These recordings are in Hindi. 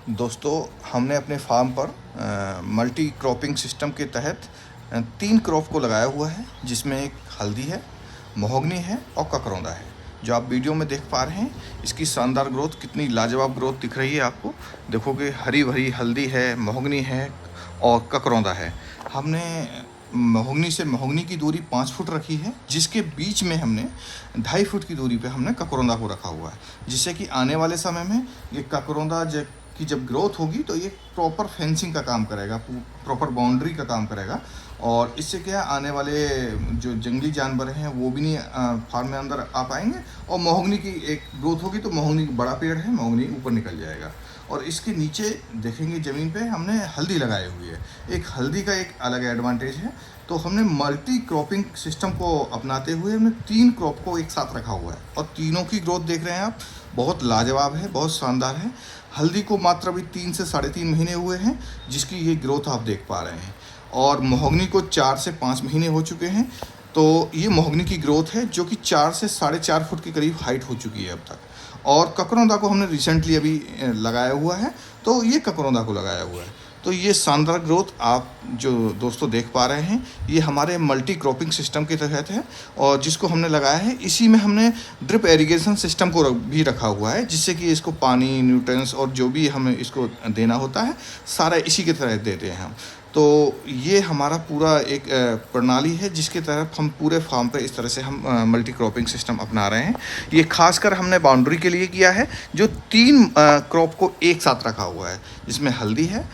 दोस्तों, हमने अपने फार्म पर मल्टी क्रॉपिंग सिस्टम के तहत 3 क्रॉप को लगाया हुआ है, जिसमें एक हल्दी है, महोगनी है और ककरौंदा है। जो आप वीडियो में देख पा रहे हैं, इसकी शानदार ग्रोथ, कितनी लाजवाब ग्रोथ दिख रही है आपको। देखोगे हरी भरी हल्दी है, महोगनी है और ककरौंदा है। हमने महोगनी से महोगनी की दूरी 5 फुट रखी है, जिसके बीच में हमने 2.5 फुट की दूरी पे हमने ककरौंदा को रखा हुआ है, जिससे कि आने वाले समय में ये ककरौंदा जब ग्रोथ होगी तो ये प्रॉपर फेंसिंग का काम करेगा, प्रॉपर बाउंड्री का काम करेगा। और इससे क्या आने वाले जो जंगली जानवर हैं वो भी नहीं फार्म में अंदर आ पाएंगे। और महोगनी की एक ग्रोथ होगी तो महोगनी बड़ा पेड़ है, महोगनी ऊपर निकल जाएगा। और इसके नीचे देखेंगे ज़मीन पे हमने हल्दी लगाई हुई है। एक हल्दी का एक अलग एडवांटेज है, तो हमने मल्टी क्रॉपिंग सिस्टम को अपनाते हुए हमने 3 क्रॉप को एक साथ रखा हुआ है। और तीनों की ग्रोथ देख रहे हैं आप, बहुत लाजवाब है, बहुत शानदार है। हल्दी को मात्र अभी 3 से 3.5 महीने हुए हैं, जिसकी ये ग्रोथ आप देख पा रहे हैं। और महोगनी को 4 से 5 महीने हो चुके हैं। तो ये महोगनी की ग्रोथ है, जो कि 4 से 4.5 फुट के करीब हाइट हो चुकी है अब तक। और ककरौंदा को हमने रिसेंटली अभी लगाया हुआ है, तो ये ककरौंदा को लगाया हुआ है। तो ये शानदार ग्रोथ आप जो दोस्तों देख पा रहे हैं, ये हमारे मल्टी क्रॉपिंग सिस्टम के तहत है। और जिसको हमने लगाया है, इसी में हमने ड्रिप इरिगेशन सिस्टम को भी रखा हुआ है, जिससे कि इसको पानी, न्यूट्रिएंट्स और जो भी हमें इसको देना होता है, सारा इसी के तहत देते हैं हम। तो ये हमारा पूरा एक प्रणाली है, जिसके तहत हम पूरे फार्म पे इस तरह से हम मल्टी क्रॉपिंग सिस्टम अपना रहे हैं। ये खासकर हमने बाउंड्री के लिए किया है, जो 3 क्रॉप को एक साथ रखा हुआ है, जिसमें हल्दी है,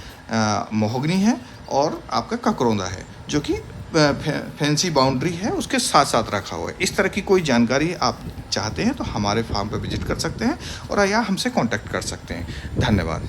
महोगनी है और आपका ककरौंदा है, जो कि फैंसी बाउंड्री है, उसके साथ साथ रखा हुआ है। इस तरह की कोई जानकारी आप चाहते हैं तो हमारे फार्म पर विजिट कर सकते हैं और या हमसे कांटेक्ट कर सकते हैं। धन्यवाद।